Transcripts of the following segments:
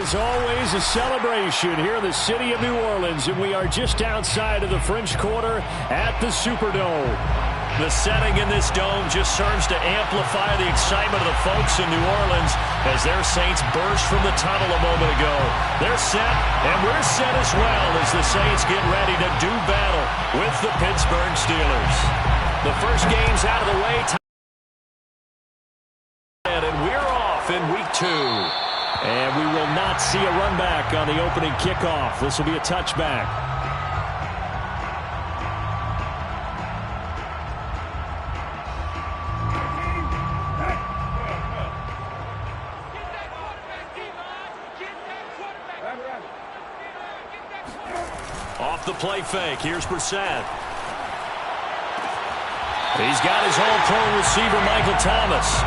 is always a celebration here in the city of New Orleans, and we are just outside of the French Quarter at the Superdome. The setting in this dome just serves to amplify the excitement of the folks in New Orleans as their Saints burst from the tunnel a moment ago. They're set, and we're set as well as the Saints get ready to do battle with the Pittsburgh Steelers. The first game's out of the way, and we're off in week 2. And we will not see a run back on the opening kickoff. This will be a touchback. Off the play fake. Here's Brissett. He's got his all-pro receiver, Michael Thomas.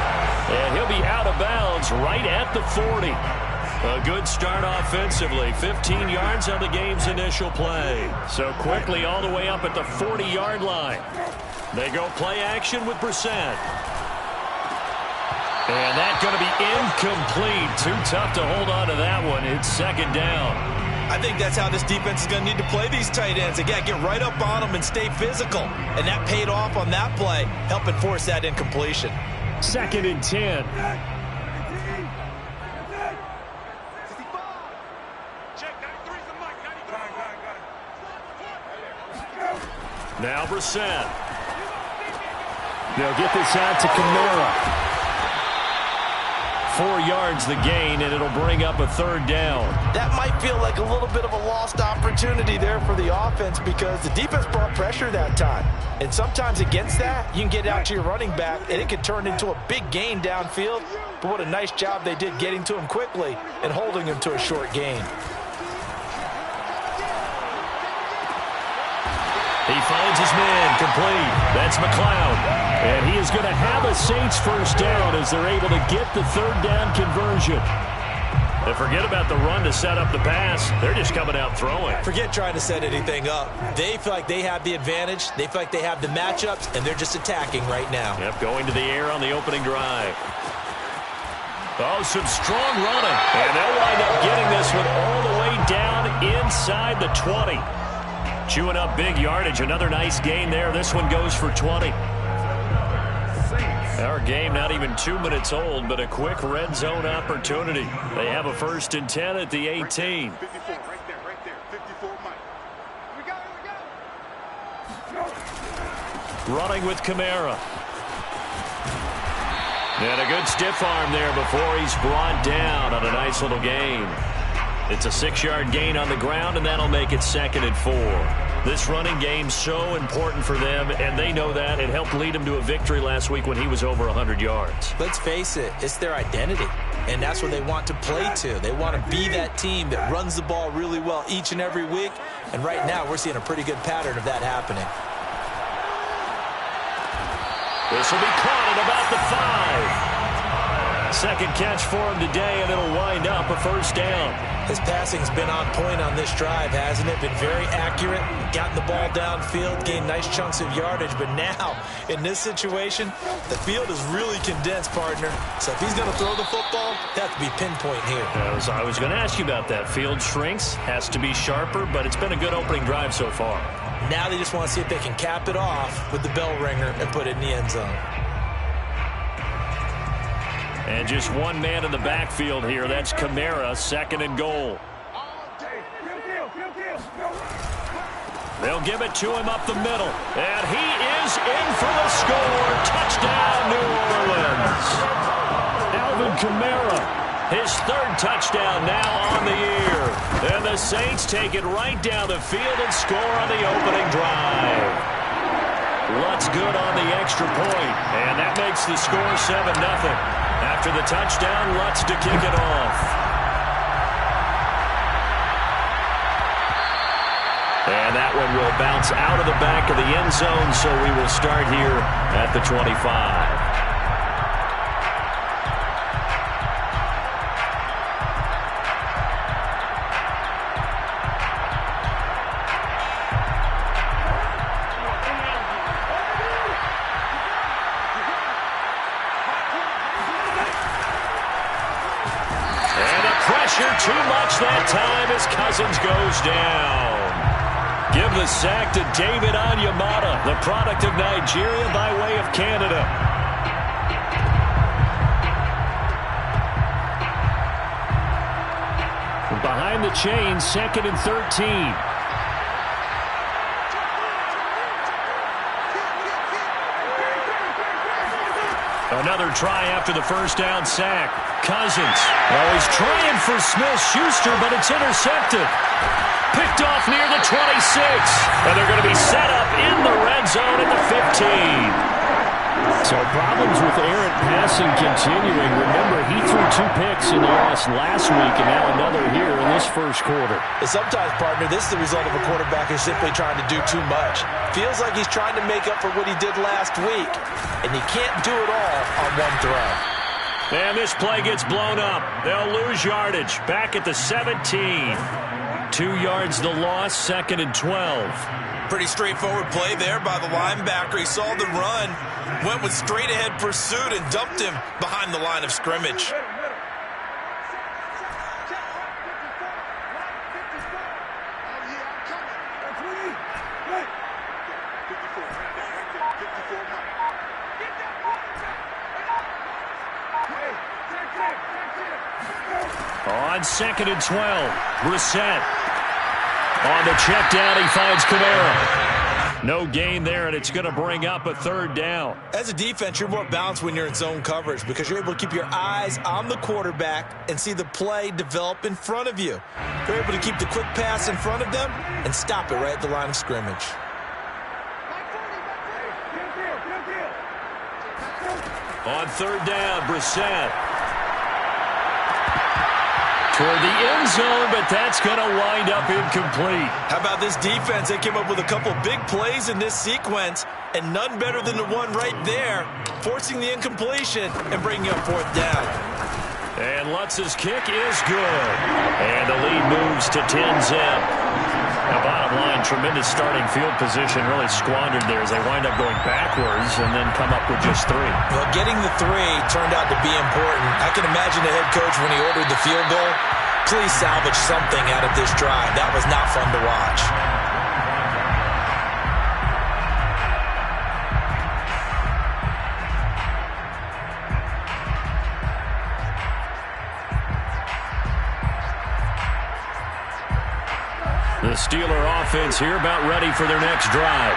And he'll be out of bounds right at the 40. A good start offensively. 15 yards on the game's initial play. So quickly all the way up at the 40-yard line. They go play action with Brissett. And that's going to be incomplete. Too tough to hold on to that one. It's second down. I think that's how this defense is going to need to play these tight ends. Again, get right up on them and stay physical. And that paid off on that play, helping force that incompletion. Second and 10. Now Brissett. They'll get this out to Kamara. 4 yards the gain, and it'll bring up a third down. That might feel like a little bit of a lost opportunity there for the offense because the defense brought pressure that time. And sometimes against that, you can get out to your running back, and it could turn into a big gain downfield. But what a nice job they did getting to him quickly and holding him to a short gain. He finds his man complete. That's McLeod. And he is going to have a Saints first down as they're able to get the third down conversion. And forget about the run to set up the pass. They're just coming out throwing. Forget trying to set anything up. They feel like they have the advantage. They feel like they have the matchups, and they're just attacking right now. Yep, going to the air on the opening drive. Oh, some strong running. And they'll wind up getting this one all the way down inside the 20. Chewing up big yardage. Another nice gain there. This one goes for 20. Our game not even 2 minutes old, but a quick red zone opportunity. They have a 1st and 10 at the 18. 54, right there. 54, Mike. We go. Running with Kamara. And a good stiff arm there before he's brought down on a nice little gain. It's a 6-yard gain on the ground, and that'll make it 2nd and 4. This running game's so important for them, and they know that. It helped lead them to a victory last week when he was over 100 yards. Let's face it, it's their identity, and that's what they want to play to. They want to be that team that runs the ball really well each and every week, and right now we're seeing a pretty good pattern of that happening. This will be caught at about the 5. Second catch for him today, and it'll wind up a first down. His passing's been on point on this drive, hasn't it? Been very accurate, gotten the ball downfield, gained nice chunks of yardage. But now, in this situation, the field is really condensed, partner. So if he's going to throw the football, that has to be pinpoint here. I was going to ask you about that. Field shrinks, has to be sharper, but it's been a good opening drive so far. Now they just want to see if they can cap it off with the bell ringer and put it in the end zone. And just one man in the backfield here. That's Kamara, 2nd and goal. They'll give it to him up the middle. And he is in for the score. Touchdown, New Orleans. Alvin Kamara, his 3rd touchdown now on the year. And the Saints take it right down the field and score on the opening drive. Lutz good on the extra point. And that makes the score 7-0. After the touchdown, Lutz to kick it off. And that one will bounce out of the back of the end zone, so we will start here at the 25. Pressure too Cousins goes down. Give the sack to David Onyemata, the product of Nigeria by way of Canada. Behind the chain, 2nd and 13. Another try after the first down sack. Cousins. Oh, he's trying for Smith-Schuster, but it's intercepted. Picked off near the 26. And they're going to be set up in the red zone at the 15. So problems with errant passing continuing. Remember, he threw 2 picks in the loss last week, and now another here in this first quarter. And sometimes, partner, this is the result of a quarterback who's simply trying to do too much. Feels like he's trying to make up for what he did last week, and he can't do it all on one throw. And this play gets blown up. They'll lose yardage. Back at the 17. 2 yards the loss, 2nd and 12. Pretty straightforward play there by the linebacker. He saw the run, went with straight-ahead pursuit, and dumped him behind the line of scrimmage. On 2nd and 12, Brissett. On the check down, he finds Kamara. No gain there, and it's going to bring up a 3rd down. As a defense, you're more balanced when you're in zone coverage because you're able to keep your eyes on the quarterback and see the play develop in front of you. You're able to keep the quick pass in front of them and stop it right at the line of scrimmage. On 3rd down, Brissett. Toward the end zone, but that's going to wind up incomplete. How about this defense? They came up with a couple big plays in this sequence, and none better than the one right there, forcing the incompletion and bringing up 4th down. And Lutz's kick is good. And the lead moves to 10-zip. Now, bottom line, tremendous starting field position, really squandered there as they wind up going backwards and then come up with just 3. Well, getting the 3 turned out to be important. I can imagine the head coach when he ordered the field goal. Please salvage something out of this drive. That was not fun to watch. The Steeler offense here about ready for their next drive.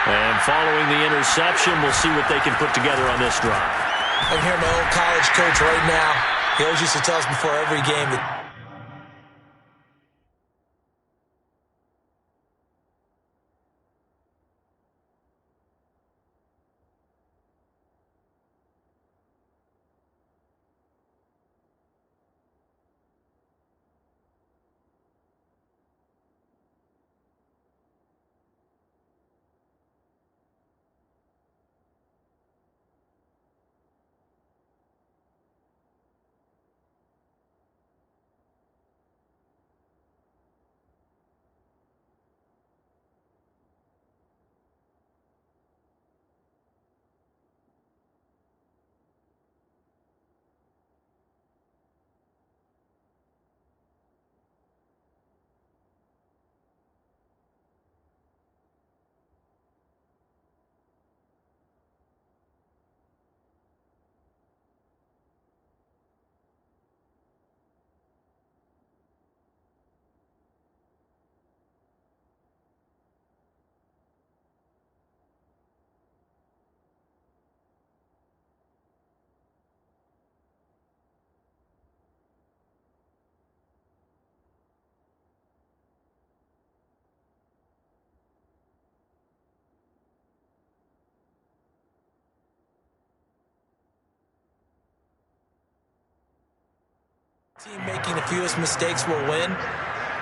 And following the interception, we'll see what they can put together on this drive. I can hear my old college coach right now. He always used to tell us before every game that team making the fewest mistakes will win.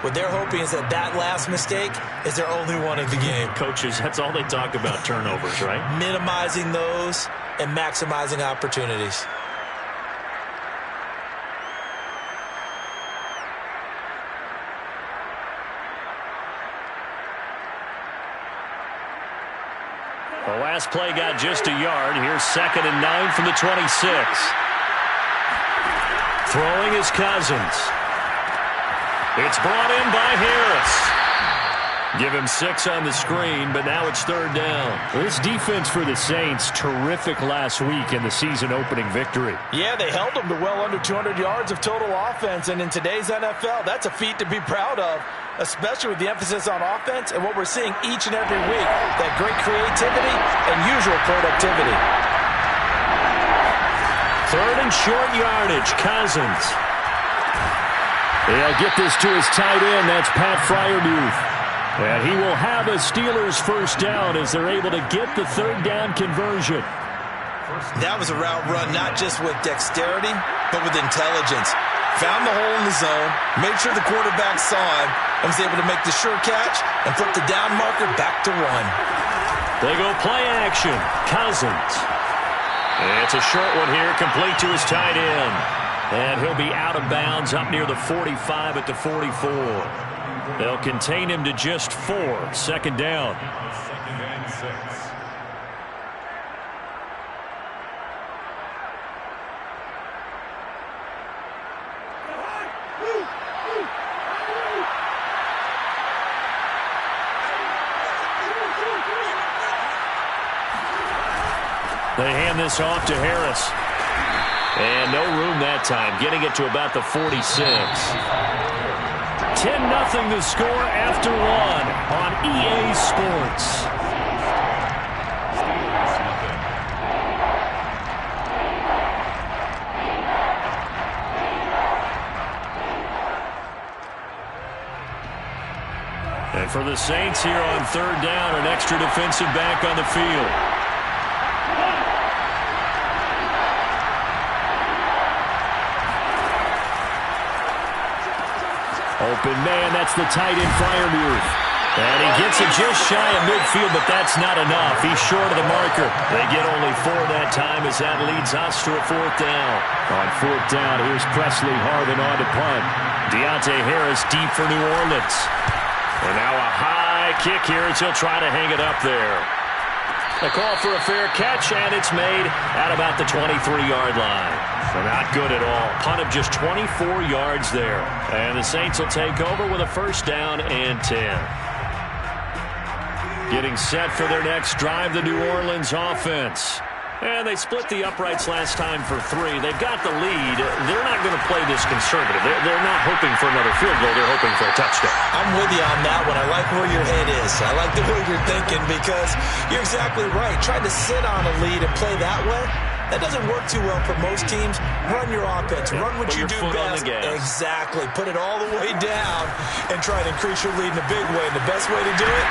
What they're hoping is that that last mistake is their only one of the game. Coaches, that's all they talk about, turnovers, right? Minimizing those and maximizing opportunities. The last play got just a yard. Here's 2nd and 9 from the 26. Throwing is Cousins. It's brought in by Harris. Give him 6 on the screen, but now it's 3rd down. This defense for the Saints, terrific last week in the season-opening victory. Yeah, they held them to well under 200 yards of total offense, and in today's NFL, that's a feat to be proud of, especially with the emphasis on offense and what we're seeing each and every week, that great creativity and usual productivity. 3rd and short yardage, Cousins. They'll get this to his tight end. That's Pat Freiermuth. And he will have a Steelers 1st down as they're able to get the 3rd down conversion. That was a route run not just with dexterity, but with intelligence. Found the hole in the zone, made sure the quarterback saw him, and was able to make the sure catch and flip the down marker back to 1. They go play action. Cousins. It's a short one here, complete to his tight end. And he'll be out of bounds up near the 45 at the 44. They'll contain him to just 4. 2nd down. They hand this off to Harris. And no room that time, getting it to about the 46. 10-0 the score after 1 on EA Sports. And for the Saints here on 3rd down, an extra defensive back on the field. Open man, that's the tight end Freiermuth. And he gets it just shy of midfield, but that's not enough. He's short of the marker. They get only 4 that time as that leads us to a 4th down. On 4th down, here's Presley Harvin on to punt. Deontay Harris deep for New Orleans. And now a high kick here as he'll try to hang it up there. A call for a fair catch, and it's made at about the 23-yard line. So not good at all. Punt of just 24 yards there. And the Saints will take over with a 1st down and 10. Getting set for their next drive, the New Orleans offense. And they split the uprights last time for 3. They've got the lead. They're not going to play this conservative. They're not hoping for another field goal. They're hoping for a touchdown. I'm with you on that one. I like where your head is. I like the way you're thinking because you're exactly right. Trying to sit on a lead and play that way, that doesn't work too well for most teams. Run your offense. Run what you do best. Exactly. Put it all the way down and try to increase your lead in a big way. And the best way to do it,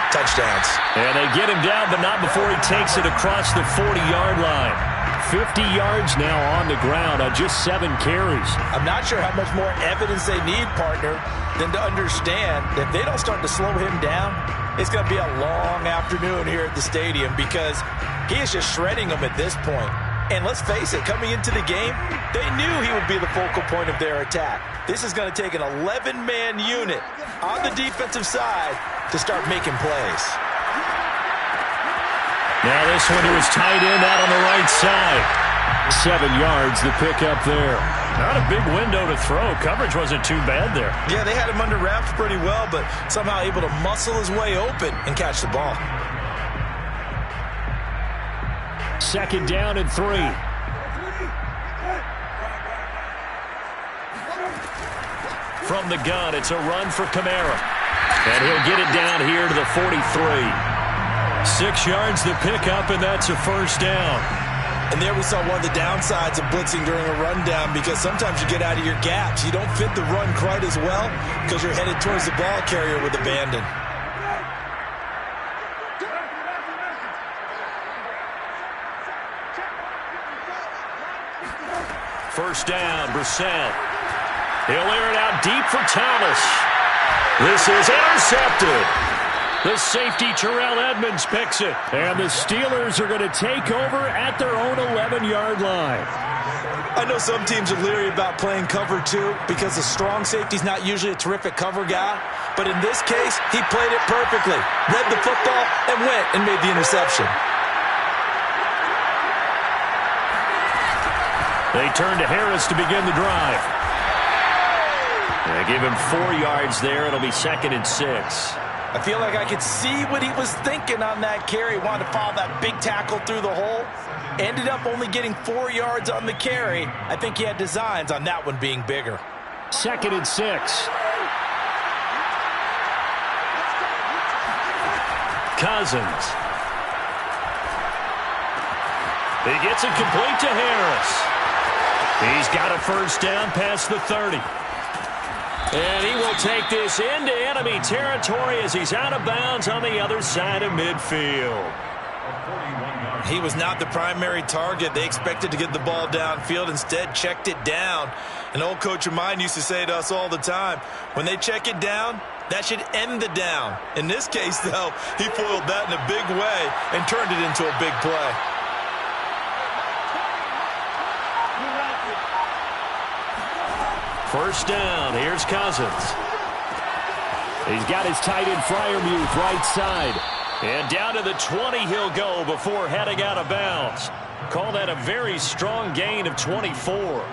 touchdowns. And they get him down, but not before he takes it across the 40-yard line. 50 yards now on the ground on just 7 carries. I'm not sure how much more evidence they need, partner, than to understand that if they don't start to slow him down, it's going to be a long afternoon here at the stadium because he is just shredding them at this point. And let's face it, coming into the game, they knew he would be the focal point of their attack. This is going to take an 11-man unit on the defensive side to start making plays. Now this one to his tight end out on the right side. 7 yards, the pickup there. Not a big window to throw. Coverage wasn't too bad there. Yeah, they had him under wraps pretty well, but somehow able to muscle his way open and catch the ball. 2nd down and 3. From the gun, it's a run for Kamara. And he'll get it down here to the 43. 6 yards the pickup, and that's a 1st down. And there we saw one of the downsides of blitzing during a rundown because sometimes you get out of your gaps. You don't fit the run quite as well because you're headed towards the ball carrier with abandon. First down, Brissett. He'll air it out deep for Thomas. This is intercepted. The safety, Terrell Edmonds, picks it. And the Steelers are going to take over at their own 11-yard line. I know some teams are leery about playing cover 2 because the strong safety's not usually a terrific cover guy. But in this case, he played it perfectly. Read the football and went and made the interception. They turn to Harris to begin the drive. They give him 4 yards there. It'll be 2nd and 6. I feel like I could see what he was thinking on that carry. He wanted to follow that big tackle through the hole. Ended up only getting 4 yards on the carry. I think he had designs on that one being bigger. 2nd and 6. Cousins. He gets it complete to Harris. He's got a first down past the 30. And he will take this into enemy territory as he's out of bounds on the other side of midfield. He was not the primary target. They expected to get the ball downfield. Instead, checked it down. An old coach of mine used to say to us all the time, when they check it down, that should end the down. In this case, though, he foiled that in a big way and turned it into a big play. First down. Here's Cousins. He's got his tight end Freiermuth right side. And down to the 20 he'll go before heading out of bounds. Call that a very strong gain of 24.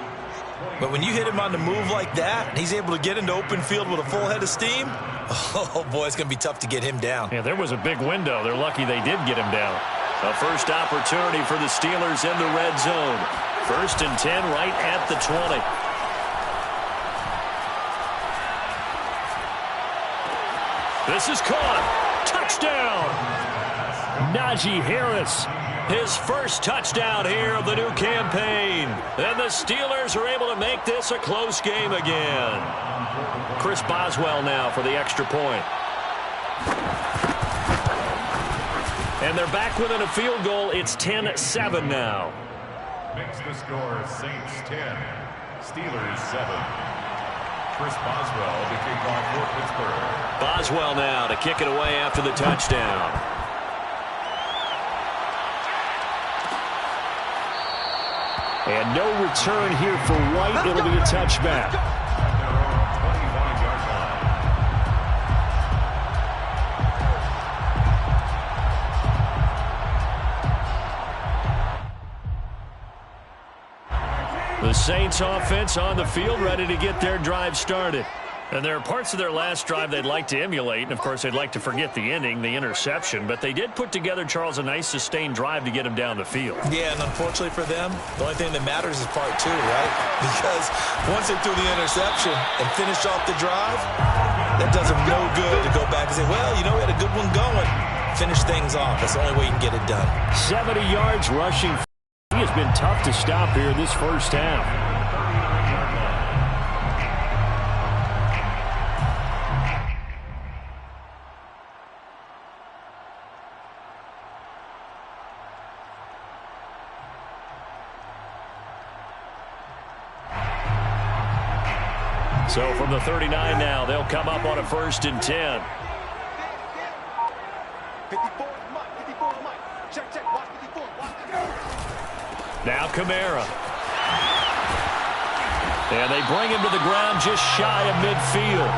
But when you hit him on the move like that, and he's able to get into open field with a full head of steam, oh, boy, it's going to be tough to get him down. Yeah, there was a big window. They're lucky they did get him down. A first opportunity for the Steelers in the red zone. 1st and 10 right at the 20. This is caught. Touchdown. Najee Harris. His first touchdown here of the new campaign. And the Steelers are able to make this a close game again. Chris Boswell now for the extra point. And they're back within a field goal. It's 10-7 now. Makes the score Saints 10, Steelers 7. Chris Boswell to kick off for Pittsburgh. Boswell now to kick it away after the touchdown. And no return here for White. It'll be a touchback. The Saints offense on the field, ready to get their drive started. And there are parts of their last drive they'd like to emulate. And, of course, they'd like to forget the ending, the interception. But they did put together, Charles, a nice sustained drive to get him down the field. Yeah, and unfortunately for them, the only thing that matters is part 2, right? Because once they threw the interception and finished off the drive, that does them no good to go back and say, well, you know, we had a good one going. Finish things off. That's the only way you can get it done. 70 yards rushing. He has been tough to stop here this first half. So from the 39 now, they'll come up on a 1st and 10. 54 Mike. Check. Watch 54. Now Kamara. And they bring him to the ground just shy of midfield.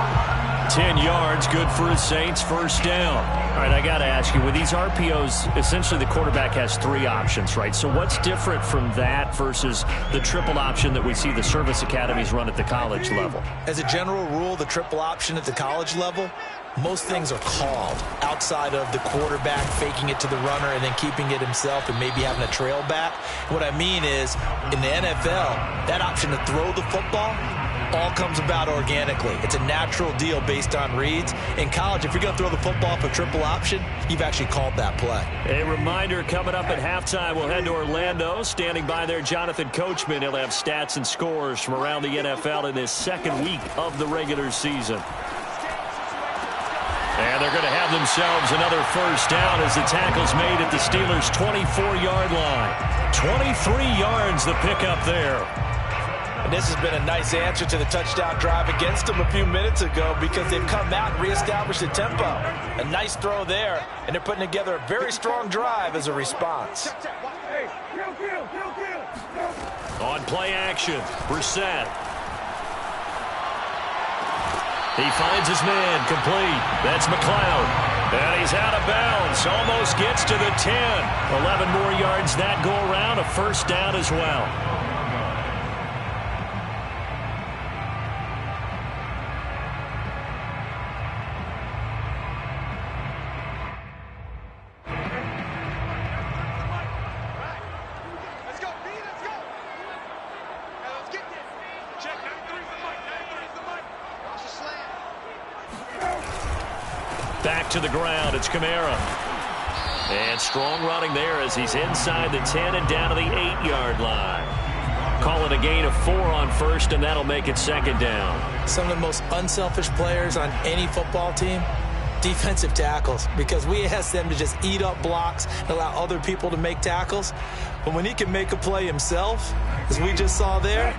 10 yards, good for the Saints, first down. All right, I got to ask you, with these RPOs, essentially the quarterback has 3 options, right? So what's different from that versus the triple option that we see the service academies run at the college level? As a general rule, the triple option at the college level, most things are called outside of the quarterback faking it to the runner and then keeping it himself and maybe having a trail back. What I mean is, in the NFL, that option to throw the football all comes about organically. It's a natural deal based on reads. In college, if you're going to throw the football for triple option, you've actually called that play. A reminder, coming up at halftime, we'll head to Orlando. Standing by there, Jonathan Coachman. He'll have stats and scores from around the NFL in this second week of the regular season. And they're going to have themselves another first down as the tackle's made at the Steelers' 24-yard line. 23 yards the pickup there. And this has been a nice answer to the touchdown drive against them a few minutes ago because they've come out and reestablished the tempo. A nice throw there, and they're putting together a very strong drive as a response. On play action, Brissett. He finds his man, complete. That's McLeod. And he's out of bounds. Almost gets to the 10. 11 more yards that go around. A first down as well. back to the ground. It's Kamara. And strong running there as he's inside the 10 and down to the 8-yard line. Call it a gain of 4 on first, and that'll make it second down. Some of the most unselfish players on any football team, defensive tackles, because we ask them to just eat up blocks and allow other people to make tackles. But when he can make a play himself, as we just saw there,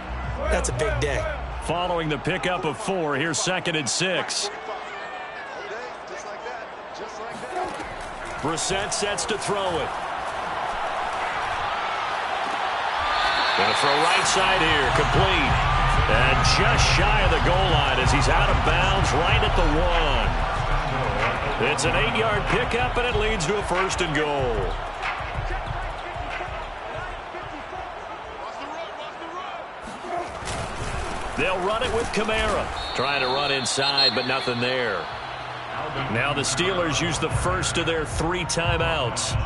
that's a big day. Following the pickup of 4, here's 2nd and 6. Brissett sets to throw it. Going to throw right side here, complete. And just shy of the goal line as he's out of bounds right at the 1. It's an 8-yard pickup, and it leads to a 1st and goal. They'll run it with Kamara. Trying to run inside, but nothing there. Now the Steelers use the first of their 3 timeouts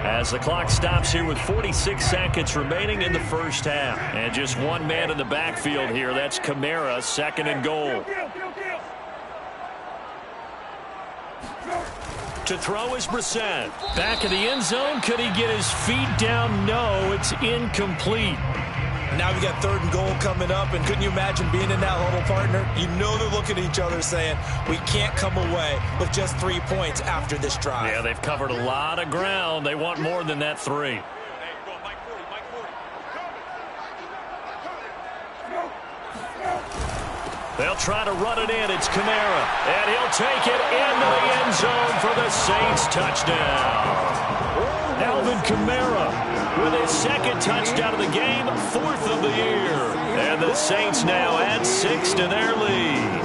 as the clock stops here with 46 seconds remaining in the first half. And just one man in the backfield here. That's Kamara, 2nd and goal. To throw is Brissett. Back in the end zone. Could he get his feet down? No, it's incomplete. Now we got 3rd and goal coming up, and couldn't you imagine being in that huddle, partner? You know they're looking at each other saying, we can't come away with just 3 points after this drive. Yeah, they've covered a lot of ground. They want more than that 3. They'll try to run it in. It's Kamara, and he'll take it into the end zone for the Saints touchdown. Alvin Kamara with his 2nd touchdown of the game, 4th of the year. And the Saints now add 6 to their lead.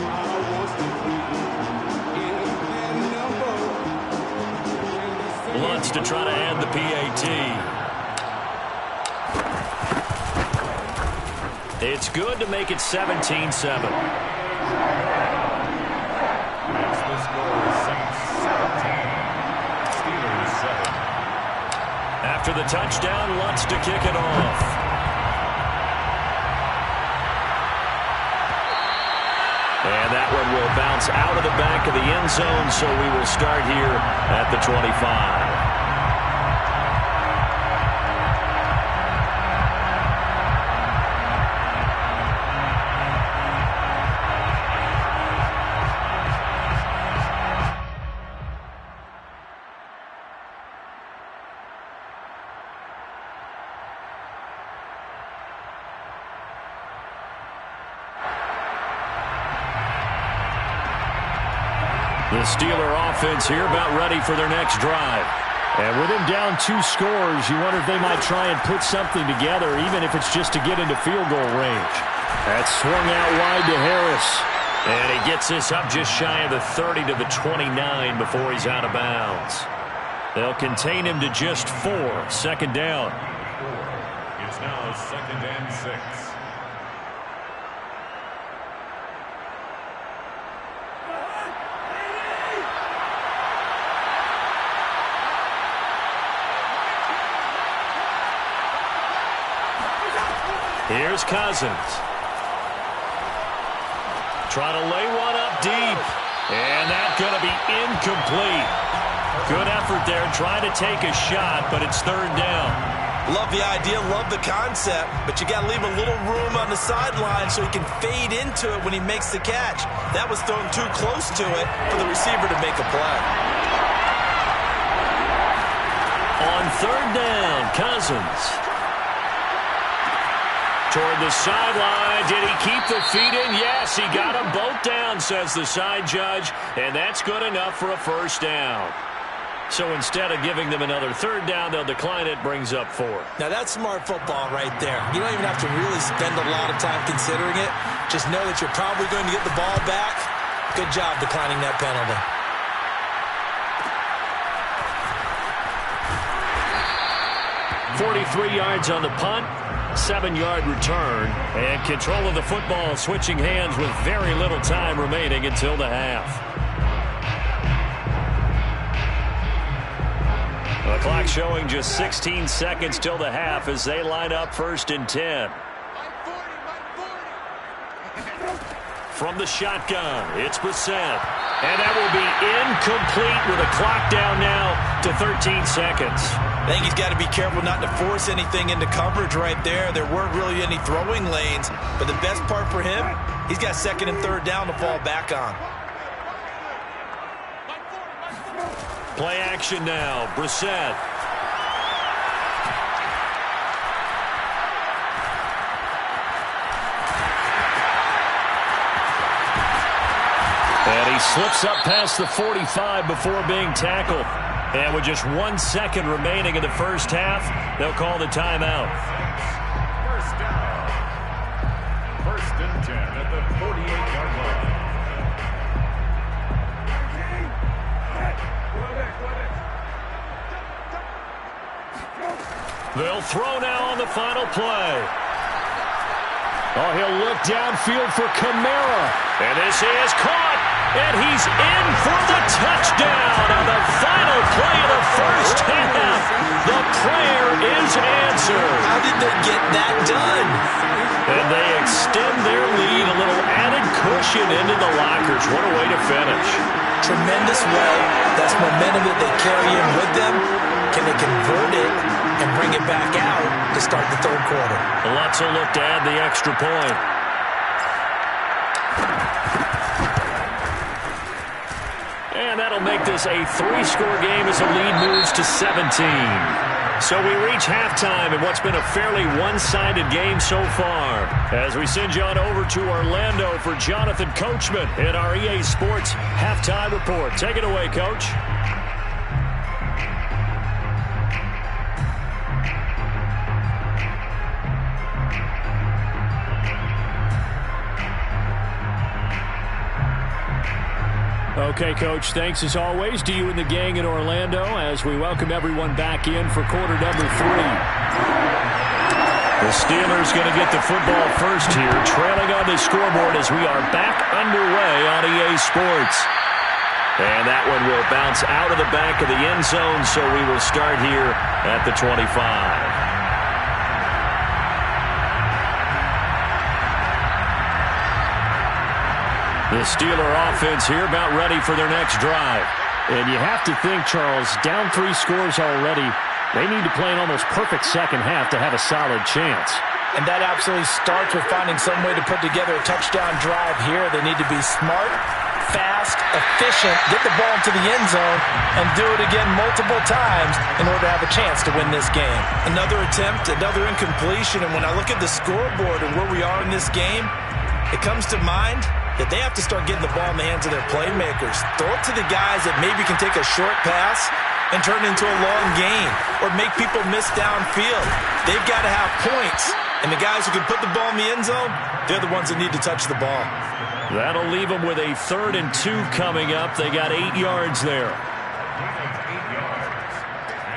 Lutz to try to add the PAT. It's good to make it 17-7. After the touchdown, Lutz to kick it off. And that one will bounce out of the back of the end zone, so we will start here at the 25. The Steeler offense here about ready for their next drive. And with him down 2 scores, you wonder if they might try and put something together, even if it's just to get into field goal range. That's swung out wide to Harris. And he gets this up just shy of the 30 to the 29 before he's out of bounds. They'll contain him to just 4. 2nd down. It's now 2nd and 6. Here's Cousins. Trying to lay one up deep. And that's going to be incomplete. Good effort there trying to take a shot, but it's 3rd down. Love the idea, love the concept, but you got to leave a little room on the sideline so he can fade into it when he makes the catch. That was thrown too close to it for the receiver to make a play. On 3rd down, Cousins. Toward the sideline. Did he keep the feet in? Yes, he got them both down, says the side judge, and that's good enough for a 1st down. So instead of giving them another 3rd down, they'll decline it, brings up 4. Now that's smart football right there. You don't even have to really spend a lot of time considering it. Just know that you're probably going to get the ball back. Good job declining that penalty. .43 yards on the punt. 7-yard return, and control of the football switching hands with very little time remaining until the half. The clock showing just 16 seconds till the half as they line up 1st and 10. From the shotgun, it's Brissett. And that will be incomplete with a clock down now to 13 seconds. I think he's got to be careful not to force anything into coverage right there. There weren't really any throwing lanes, but the best part for him, he's got second and third down to fall back on. Play action now. Brissett. And he slips up past the 45 before being tackled. And with just 1 second remaining in the first half, they'll call the timeout. First down. First and 10 at the 48-yard line. They'll throw now on the final play. Oh, he'll look downfield for Kamara. And this is caught. And he's in for the touchdown on the final play of the first half. The prayer is answered. How did they get that done? And they extend their lead, a little added cushion into the lockers. What a way to finish. Tremendous way. That's momentum that they carry in with them. Can they convert it and bring it back out to start the third quarter? Lots of look to add the extra point. And that'll make this a 3-score game as the lead moves to 17. So we reach halftime in what's been a fairly one-sided game so far. As we send you on over to Orlando for Jonathan Coachman in our EA Sports Halftime Report. Take it away, Coach. Okay, Coach, thanks as always to you and the gang in Orlando as we welcome everyone back in for quarter number 3. The Steelers going to get the football first here, trailing on the scoreboard as we are back underway on EA Sports. And that one will bounce out of the back of the end zone, so we will start here at the 25. The Steeler offense here about ready for their next drive. And you have to think, Charles, down 3 scores already, they need to play an almost perfect second half to have a solid chance. And that absolutely starts with finding some way to put together a touchdown drive here. They need to be smart, fast, efficient, get the ball into the end zone, and do it again multiple times in order to have a chance to win this game. Another attempt, another incompletion, and when I look at the scoreboard and where we are in this game, it comes to mind that they have to start getting the ball in the hands of their playmakers. Throw it to the guys that maybe can take a short pass and turn it into a long gain or make people miss downfield. They've got to have points, and the guys who can put the ball in the end zone, they're the ones that need to touch the ball. That'll leave them with a 3rd and 2 coming up. They got 8 yards there. 8 yards,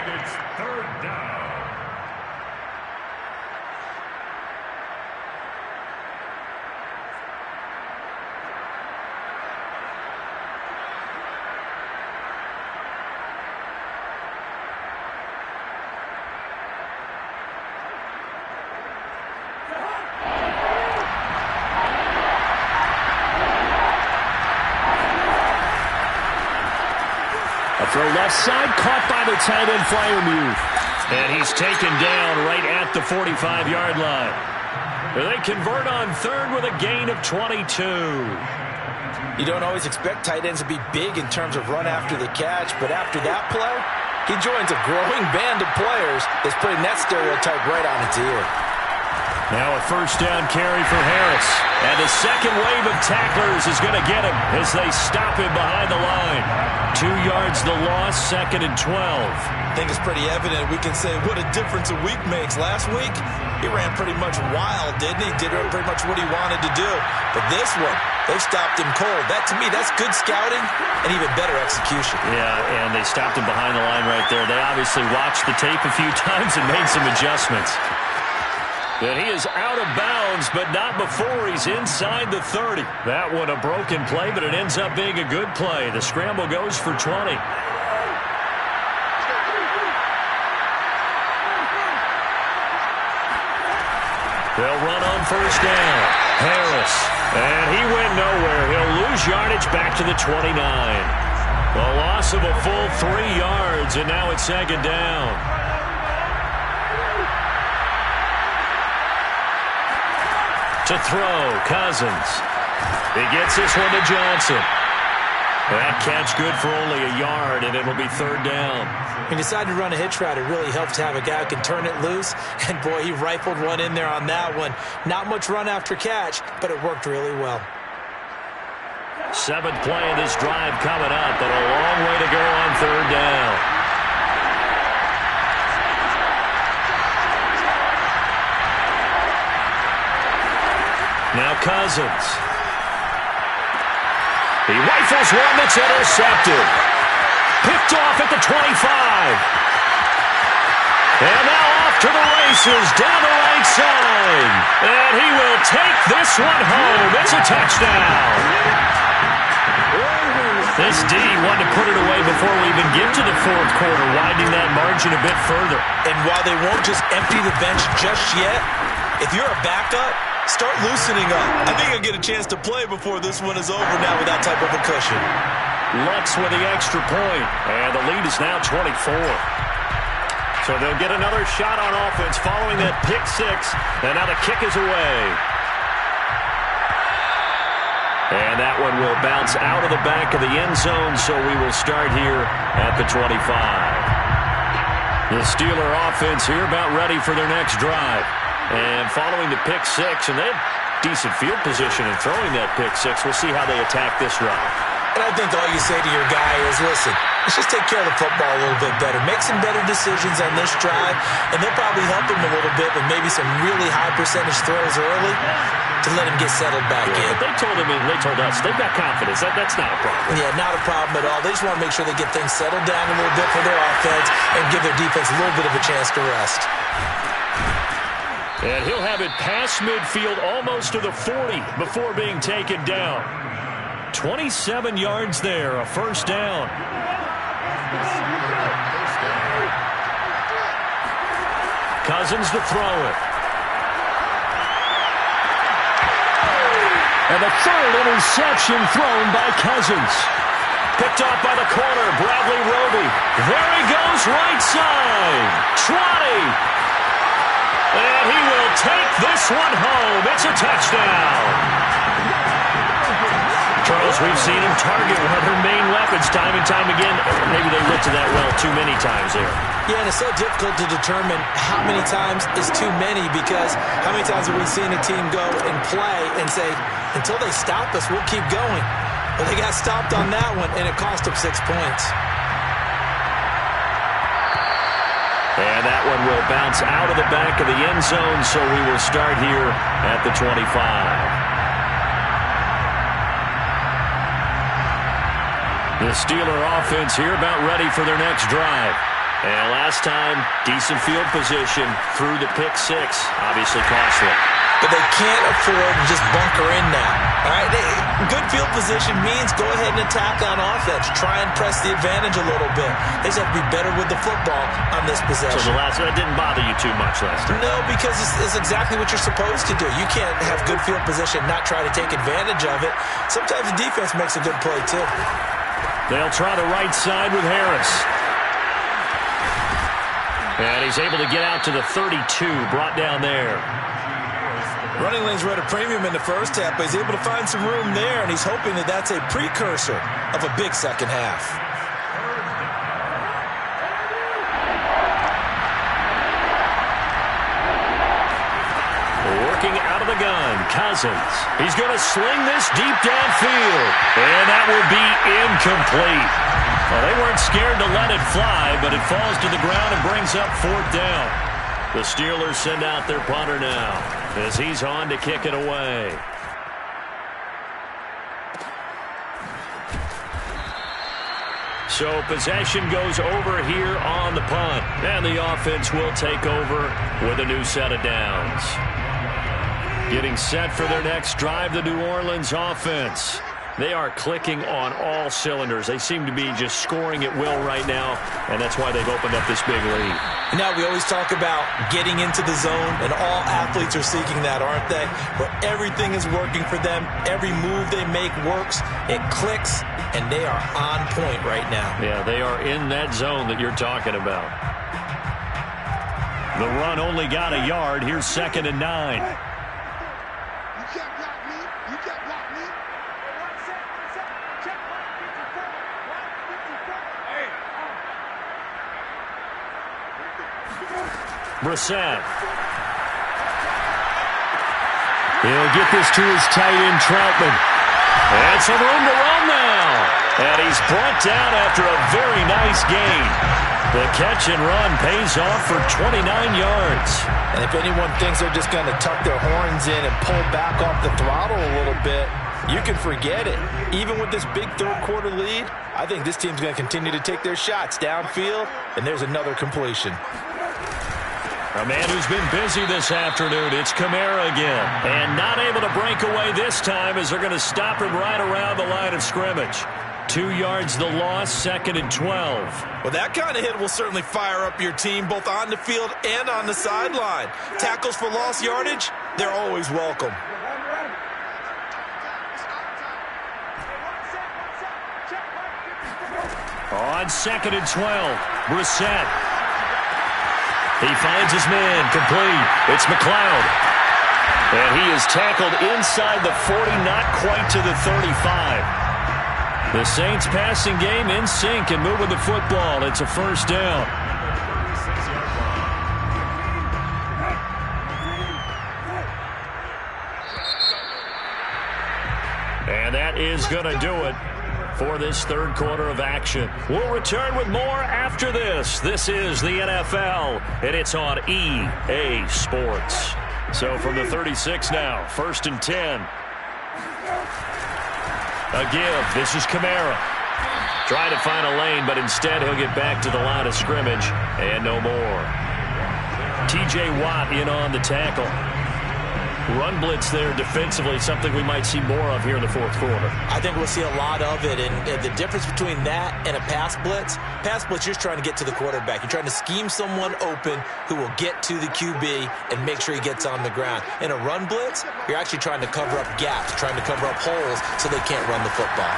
and it's third down. Throw left side, caught by the tight end, Freiermuth. And he's taken down right at the 45-yard line. They convert on 3rd with a gain of 22. You don't always expect tight ends to be big in terms of run after the catch, but after that play, he joins a growing band of players that's putting that stereotype right on its ear. Now a first down carry for Harris. And the second wave of tacklers is going to get him as they stop him behind the line. 2 yards the loss, 2nd and 12. I think it's pretty evident. We can say what a difference a week makes. Last week, he ran pretty much wild, didn't he? Did pretty much what he wanted to do. But this one, they stopped him cold. That, to me, that's good scouting and even better execution. Yeah, and they stopped him behind the line right there. They obviously watched the tape a few times and made some adjustments. But he is out of bounds, but not before he's inside the 30. That one a broken play, but it ends up being a good play. The scramble goes for 20. They'll run on first down. Harris. And he went nowhere. He'll lose yardage back to the 29. A loss of a full 3 yards, and now it's second down. To throw, Cousins. He gets this one to Johnson. That catch good for only a yard, and it'll be third down. He decided to run a hitch route. It really helps to have a guy who can turn it loose. And, boy, he rifled one in there on that one. Not much run after catch, but it worked really well. 7th play of this drive coming up, but a long way to go on third down. Now Cousins. He rifles one that's intercepted. Picked off at the 25. And now off to the races down the right side. And he will take this one home. It's a touchdown. This D wanted to put it away before we even get to the fourth quarter, widening that margin a bit further. And while they won't just empty the bench just yet, if you're a backup, start loosening up. I think you'll get a chance to play before this one is over now with that type of a cushion. Lux with the extra point, and the lead is now 24. So they'll get another shot on offense following that pick six, and now the kick is away. And that one will bounce out of the back of the end zone, so we will start here at the 25. The Steeler offense here about ready for their next drive. And following the pick six, and they have decent field position in throwing that pick six. We'll see how they attack this drive. And I think all you say to your guy is, listen, let's just take care of the football a little bit better. Make some better decisions on this drive, and they'll probably help him a little bit with maybe some really high percentage throws early to let him get settled back in. But they told him, and they told us, they've got confidence. That's not a problem. Yeah, not a problem at all. They just want to make sure they get things settled down a little bit for their offense and give their defense a little bit of a chance to rest. And he'll have it past midfield almost to the 40 before being taken down. 27 yards there, a first down. Cousins to throw it. And the third interception thrown by Cousins. Picked off by the corner, Bradley Roby. There he goes, right side. Trotty. And he will take this one home. It's a touchdown. Charles, we've seen him target one of their main weapons time and time again. Maybe they looked to that well too many times there. Yeah, and it's so difficult to determine how many times is too many, because how many times have we seen a team go and play and say, until they stop us, we'll keep going. But they got stopped on that one, and it cost them 6 points. And that one will bounce out of the back of the end zone, so we will start here at the 25. The Steeler offense here about ready for their next drive. And last time, decent field position through the pick six. Obviously costly. But they can't afford to just bunker in now. All right, good field position means go ahead and attack on offense. Try and press the advantage a little bit. They just have to be better with the football on this possession. So that didn't bother you too much last time? No, because it's exactly what you're supposed to do. You can't have good field position, not try to take advantage of it. Sometimes the defense makes a good play, too. They'll try the right side with Harris. And he's able to get out to the 32, brought down there. Running lanes were at a premium in the first half, but he's able to find some room there, and he's hoping that that's a precursor of a big second half. Working out of the gun, Cousins. He's going to sling this deep downfield, and that will be incomplete. Well, they weren't scared to let it fly, but it falls to the ground and brings up fourth down. The Steelers send out their punter now as he's on to kick it away. So possession goes over here on the punt, and the offense will take over with a new set of downs. Getting set for their next drive, the New Orleans offense. They are clicking on all cylinders. They seem to be just scoring at will right now, and that's why they've opened up this big lead. Now, we always talk about getting into the zone, and all athletes are seeking that, aren't they? Where everything is working for them. Every move they make works. It clicks, and they are on point right now. Yeah, they are in that zone that you're talking about. The run only got a yard. Here's 2nd and 9. Brissett. He'll get this to his tight end, Troutman. And some room to run now. And he's brought down after a very nice gain. The catch and run pays off for 29 yards. And if anyone thinks they're just going to tuck their horns in and pull back off the throttle a little bit, you can forget it. Even with this big third-quarter lead, I think this team's going to continue to take their shots downfield, and there's another completion. A man who's been busy this afternoon, it's Kamara again. And not able to break away this time as they're going to stop him right around the line of scrimmage. 2 yards the loss, 2nd and 12. Well, that kind of hit will certainly fire up your team, both on the field and on the sideline. Tackles for lost yardage, they're always welcome. On 2nd and 12, Brissett. He finds his man, complete. It's McLeod. And he is tackled inside the 40, not quite to the 35. The Saints passing game in sync and moving the football. It's a 1st down. And that is going to do it for this third quarter of action. We'll return with more after this. This is the NFL, and it's on EA Sports. So from the 36 now, 1st and 10. A give. This is Kamara. Trying to find a lane, but instead he'll get back to the line of scrimmage, and no more. T.J. Watt in on the tackle. Run blitz there defensively, something we might see more of here in the fourth quarter. I think we'll see a lot of it, and the difference between that and a pass blitz, you're trying to get to the quarterback. You're trying to scheme someone open who will get to the QB and make sure he gets on the ground. In a run blitz, you're actually trying to cover up gaps, trying to cover up holes so they can't run the football.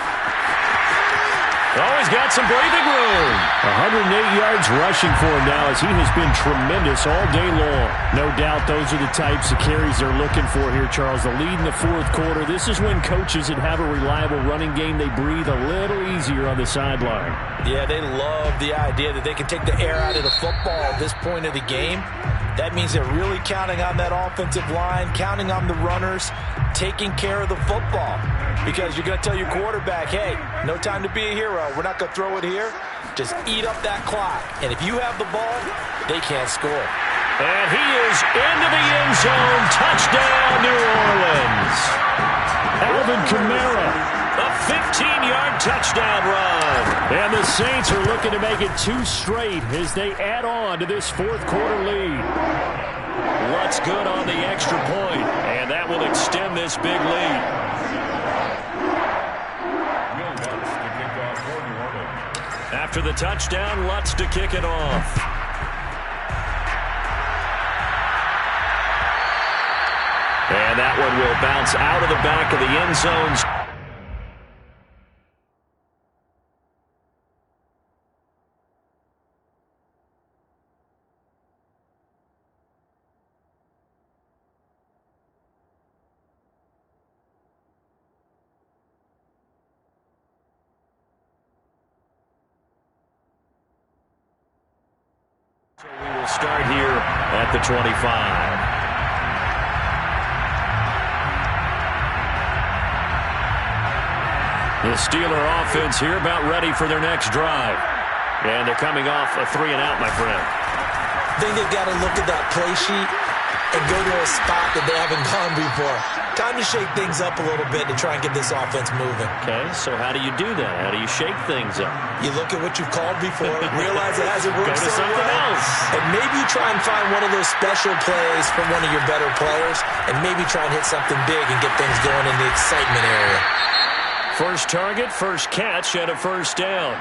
Oh, he's got some breathing room. 108 yards rushing for him now as he has been tremendous all day long. No doubt those are the types of carries they're looking for here, Charles. The lead in the fourth quarter. This is when coaches that have a reliable running game, they breathe a little easier on the sideline. Yeah, they love the idea that they can take the air out of the football at this point of the game. That means they're really counting on that offensive line, counting on the runners, taking care of the football. Because you're going to tell your quarterback, hey, no time to be a hero. We're not going to throw it here. Just eat up that clock. And if you have the ball, they can't score. And he is into the end zone. Touchdown, New Orleans. Alvin Kamara, a 15-yard touchdown run. And the Saints are looking to make it 2 straight as they add on to this fourth quarter lead. Lutz good on the extra point, and that will extend this big lead. After the touchdown, Lutz to kick it off. And that one will bounce out of the back of the end zone. So we will start here at the 25. The Steeler offense here about ready for their next drive. And they're coming off a 3-and-out, my friend. I think they've got to look at that play sheet and go to a spot that they haven't gone before. Time to shake things up a little bit to try and get this offense moving. Okay, so how do you do that? How do you shake things up? You look at what you've called before, realize it hasn't worked Go to so something well, else. and maybe you try and find one of those special plays from one of your better players, and maybe try and hit something big and get things going in the excitement area. First target, first catch, and a first down.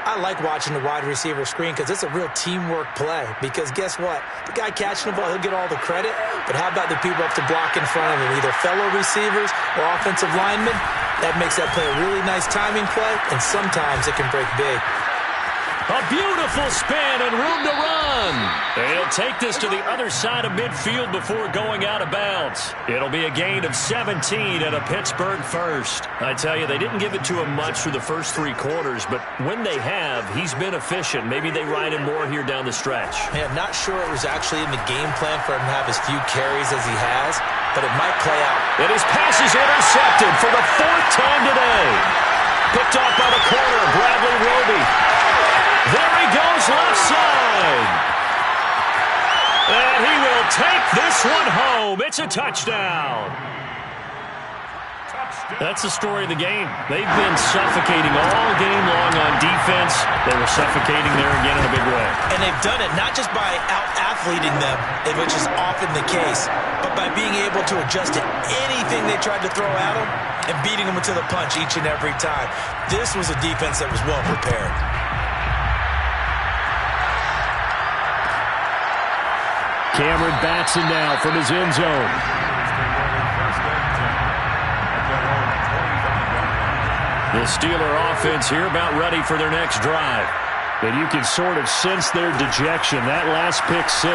I like watching the wide receiver screen because it's a real teamwork play. Because guess what? The guy catching the ball, he'll get all the credit. But how about the people up to block in front of him, either fellow receivers or offensive linemen? That makes that play a really nice timing play, and sometimes it can break big. A beautiful spin and room to run. He'll take this to the other side of midfield before going out of bounds. It'll be a gain of 17 and a Pittsburgh first. I tell you, they didn't give it to him much through the first 3 quarters, but when they have, he's been efficient. Maybe they ride him more here down the stretch. Man, not sure it was actually in the game plan for him to have as few carries as he has, but it might play out. And his pass is intercepted for the 4th time today. Picked off by the corner, Bradley Roby. There he goes left side. And he will take this one home. It's a touchdown. That's the story of the game. They've been suffocating all game long on defense. They were suffocating there again in a big way. And they've done it not just by out-athleting them, which is often the case, but by being able to adjust to anything they tried to throw at them and beating them to the punch each and every time. This was a defense that was well prepared. Cameron Batson now from his end zone. The Steeler offense here about ready for their next drive. And you can sort of sense their dejection. That last pick 6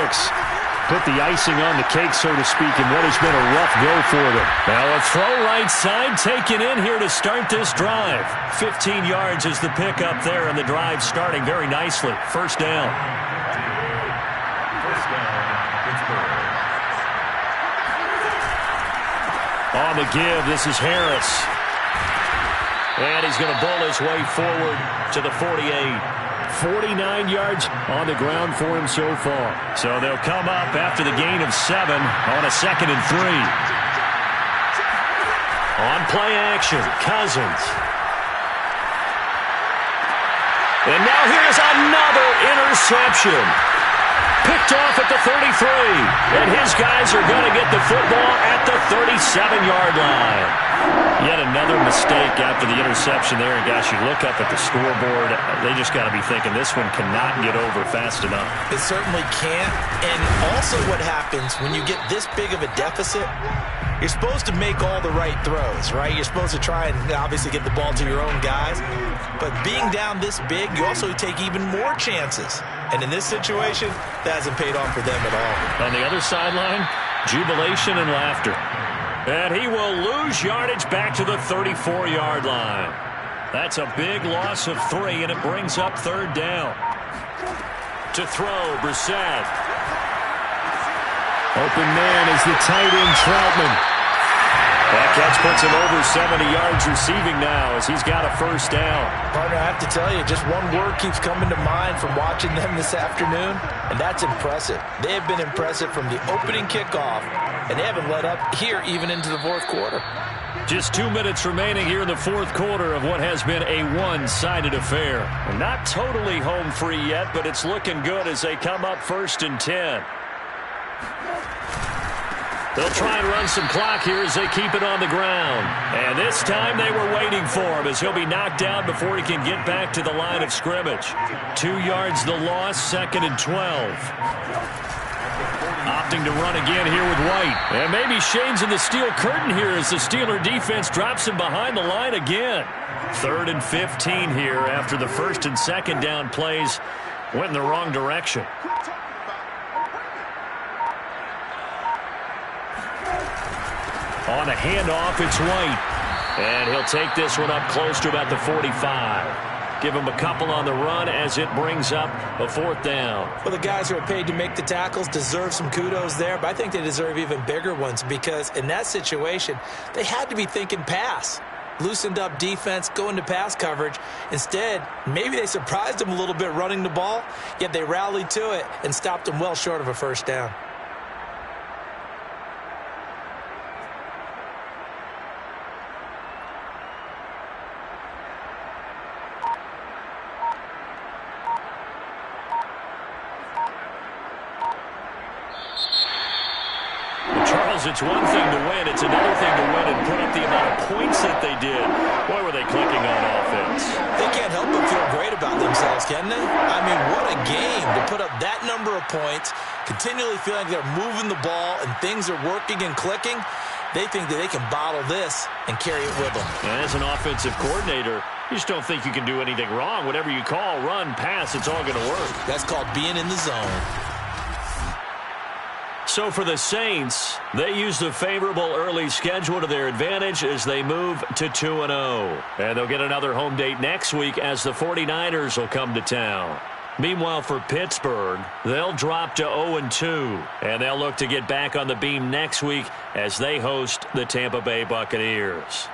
put the icing on the cake, so to speak, in what has been a rough go for them. Now a throw right side taken in here to start this drive. 15 yards is the pick up there, and the drive starting very nicely. First down. On the give, this is Harris. And he's going to bowl his way forward to the 48. 49 yards on the ground for him so far. So they'll come up after the gain of 7 on a 2nd and 3. On play action, Cousins. And now here's another interception. Picked off at the 33. And his guys are going to get the football at the 37-yard line. Yet another mistake after the interception there. And, gosh, you look up at the scoreboard, they just got to be thinking this one cannot get over fast enough. It certainly can't. And also what happens when you get this big of a deficit, you're supposed to make all the right throws, right? You're supposed to try and obviously get the ball to your own guys. But being down this big, you also take even more chances. And in this situation, that hasn't paid off for them at all. On the other sideline, jubilation and laughter. And he will lose yardage back to the 34-yard line. That's a big loss of 3, and it brings up 3rd down. To throw, Brissett. Open man is the tight end, Troutman. That catch puts him over 70 yards receiving now as he's got a first down. Partner, I have to tell you, just one word keeps coming to mind from watching them this afternoon, and that's impressive. They have been impressive from the opening kickoff, and they haven't let up here even into the 4th quarter. Just 2 minutes remaining here in the 4th quarter of what has been a one-sided affair. Not totally home free yet, but it's looking good as they come up 1st and 10. They'll try and run some clock here as they keep it on the ground. And this time they were waiting for him as he'll be knocked down before he can get back to the line of scrimmage. 2 yards the loss, 2nd and 12. Opting to run again here with White. And maybe shades in the steel curtain here as the Steeler defense drops him behind the line again. 3rd and 15 here after the 1st and 2nd down plays went in the wrong direction. On a handoff, it's White. And he'll take this one up close to about the 45. Give him a couple on the run as it brings up a 4th down. Well, the guys who are paid to make the tackles deserve some kudos there, but I think they deserve even bigger ones because in that situation, they had to be thinking pass. Loosened up defense, going to pass coverage. Instead, maybe they surprised them a little bit running the ball, yet they rallied to it and stopped them well short of a first down. Because it's one thing to win, it's another thing to win and put up the amount of points that they did. Boy, were they clicking on offense. They can't help but feel great about themselves, can they? I mean, what a game to put up that number of points, continually feeling they're moving the ball and things are working and clicking. They think that they can bottle this and carry it with them. And as an offensive coordinator, you just don't think you can do anything wrong. Whatever you call, run, pass, it's all going to work. That's called being in the zone. So for the Saints, they use the favorable early schedule to their advantage as they move to 2-0. And they'll get another home date next week as the 49ers will come to town. Meanwhile, for Pittsburgh, they'll drop to 0-2. And they'll look to get back on the beam next week as they host the Tampa Bay Buccaneers.